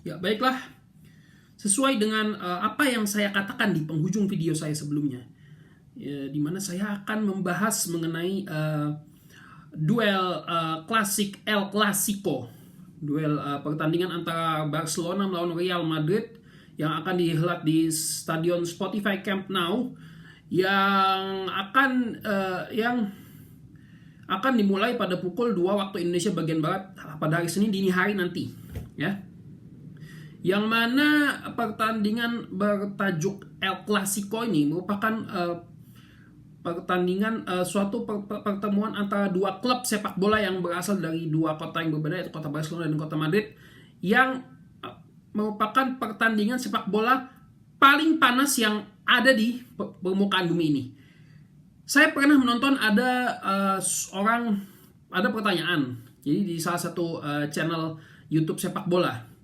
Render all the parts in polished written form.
Ya, baiklah. Sesuai dengan apa yang saya katakan di penghujung video saya sebelumnya, di mana saya akan membahas mengenai duel klasik El Clasico, duel pertandingan antara Barcelona melawan Real Madrid yang akan dihelat di Stadion Spotify Camp Nou, yang akan dimulai pada pukul 2 waktu Indonesia bagian barat pada hari Senin dini hari nanti, ya. Yang mana pertandingan bertajuk El Clasico ini merupakan pertandingan suatu pertemuan antara dua klub sepak bola yang berasal dari dua kota yang berbeda, yaitu kota Barcelona dan kota Madrid, yang merupakan pertandingan sepak bola paling panas yang ada di permukaan bumi ini. Saya pernah menonton ada pertanyaan, jadi di salah satu channel YouTube sepak bola,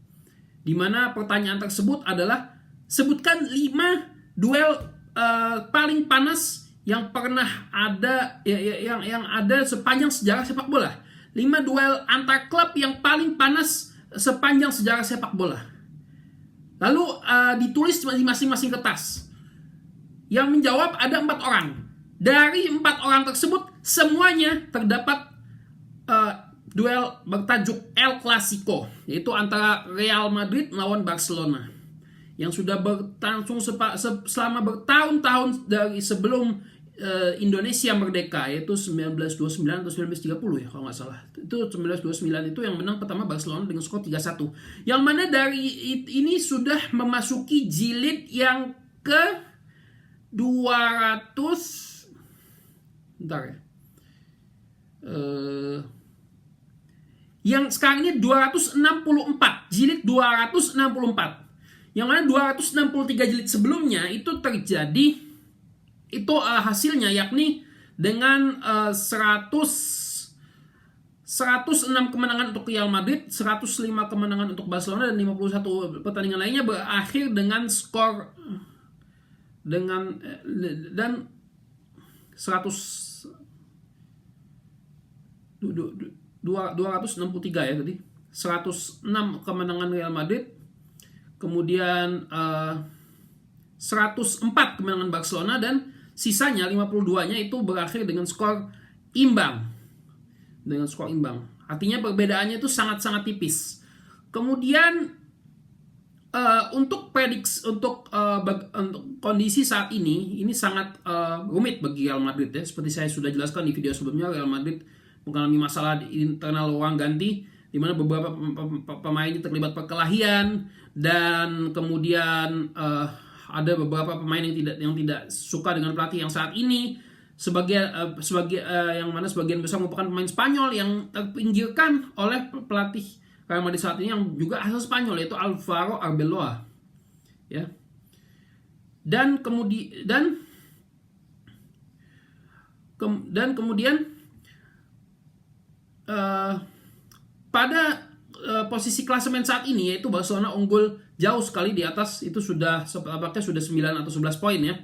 di mana pertanyaan tersebut adalah sebutkan 5 duel paling panas yang pernah ada, yang ada sepanjang sejarah sepak bola. 5 duel antar klub yang paling panas sepanjang sejarah sepak bola. Lalu ditulis di masing-masing kertas. Yang menjawab ada 4 orang. Dari 4 orang tersebut semuanya terdapat duel bertajuk El Clasico, yaitu antara Real Madrid melawan Barcelona, yang sudah berlangsung selama bertahun-tahun dari sebelum Indonesia merdeka, yaitu 1929 atau 1930 ya kalau nggak salah. Itu 1929 itu yang menang pertama Barcelona dengan skor 3-1. Yang mana dari ini sudah memasuki jilid yang ke 200, bentar ya. Yang sekarang ini 264, jilid 264. Yang mana 263 jilid sebelumnya itu terjadi, itu hasilnya yakni dengan 106 kemenangan untuk Real Madrid, 105 kemenangan untuk Barcelona, dan 51 pertandingan lainnya berakhir dengan skor dengan dan 263 ya tadi. 106 kemenangan Real Madrid, kemudian 104 kemenangan Barcelona, dan sisanya 52-nya itu berakhir dengan skor imbang. Dengan skor imbang. Artinya perbedaannya itu sangat-sangat tipis. Kemudian untuk prediksi untuk kondisi saat ini sangat rumit bagi Real Madrid ya. Seperti saya sudah jelaskan di video sebelumnya, Real Madrid mengalami masalah di internal ruang ganti, di mana beberapa pemainnya terlibat perkelahian, dan kemudian ada beberapa pemain yang tidak suka dengan pelatih yang saat ini, yang mana sebagian besar merupakan pemain Spanyol yang terpinggirkan oleh pelatih Real Madrid saat ini yang juga asal Spanyol, yaitu Alvaro Arbeloa, ya. Dan kemudian pada posisi klasemen saat ini, yaitu Barcelona unggul jauh sekali di atas, itu sudah 9 atau 11 poin ya.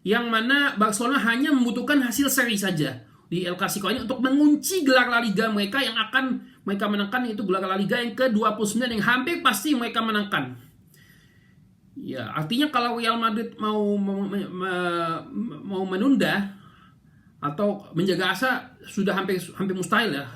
Yang mana Barcelona hanya membutuhkan hasil seri saja di El Clasico ini untuk mengunci gelar La Liga mereka yang akan mereka menangkan, itu gelar La Liga yang ke-29 yang hampir pasti mereka menangkan. Ya, artinya kalau Real Madrid mau menunda atau menjaga asa sudah hampir mustahil ya,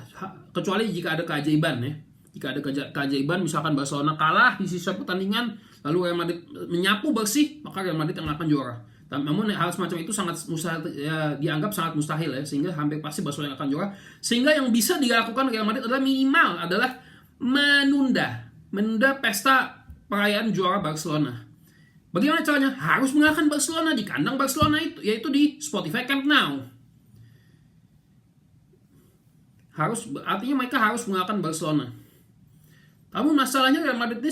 kecuali jika ada keajaiban ya. Jika ada keajaiban, misalkan Barcelona kalah di sisa pertandingan, lalu Real Madrid menyapu bersih, maka Real Madrid yang akan juara. Namun hal semacam itu sangat mustahil, ya, dianggap sangat mustahil ya, sehingga hampir pasti Barcelona yang akan juara. Sehingga yang bisa dilakukan Real Madrid adalah minimal adalah menunda pesta perayaan juara Barcelona. Bagaimana caranya? Harus mengalahkan Barcelona di kandang Barcelona itu, yaitu di Spotify Camp Nou. Artinya mereka harus mengalahkan Barcelona. Namun masalahnya Real Madrid ini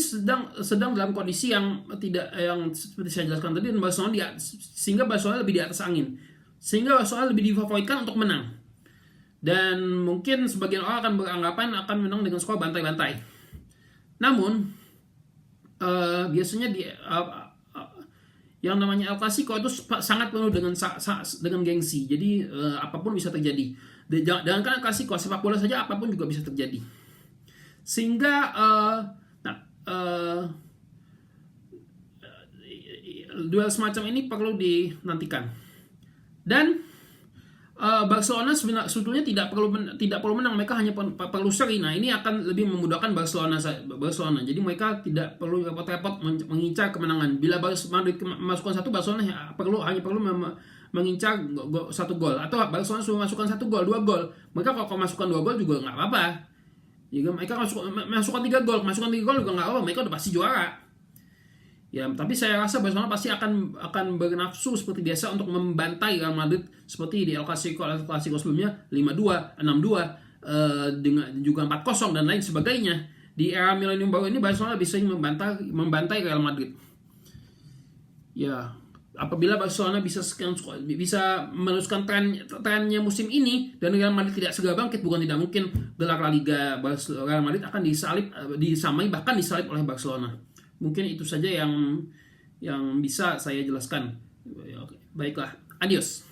sedang dalam kondisi yang seperti saya jelaskan tadi, dan sehingga Barcelona lebih di atas angin, sehingga Barcelona lebih difavoritkan untuk menang, dan mungkin sebagian orang akan beranggapan akan menang dengan skor bantai-bantai. Namun biasanya yang namanya El Clasico itu sangat penuh dengan gengsi, jadi apapun bisa terjadi. Jangankan El Clasico, sepak bola saja apapun juga bisa terjadi. Sehingga duel semacam ini perlu dinantikan. Dan Barcelona sebetulnya tidak perlu menang, mereka hanya perlu seri. Nah, ini akan lebih memudahkan Barcelona. Jadi mereka tidak perlu repot-repot mengincar kemenangan. Bila Madrid masukkan 1, Barcelona hanya perlu mengincar 1 gol, atau Barcelona sudah masukkan 1 gol, 2 gol. Mereka kalau masukkan 2 gol juga nggak apa-apa. Jika mereka masukkan 3 gol juga nggak apa-apa, mereka udah pasti juara. Ya, tapi saya rasa Barcelona pasti akan bernafsu seperti biasa untuk membantai Real Madrid seperti di El Clasico sebelumnya 5-2, 6-2, dengan juga 4-0 dan lain sebagainya. Di era milenium baru ini Barcelona bisa membantai Real Madrid. Ya, apabila Barcelona bisa meneruskan trennya musim ini dan Real Madrid tidak segera bangkit, bukan tidak mungkin gelar La Liga Real Madrid akan disamai bahkan disalip oleh Barcelona. Mungkin itu saja yang bisa saya jelaskan. Baiklah, adios.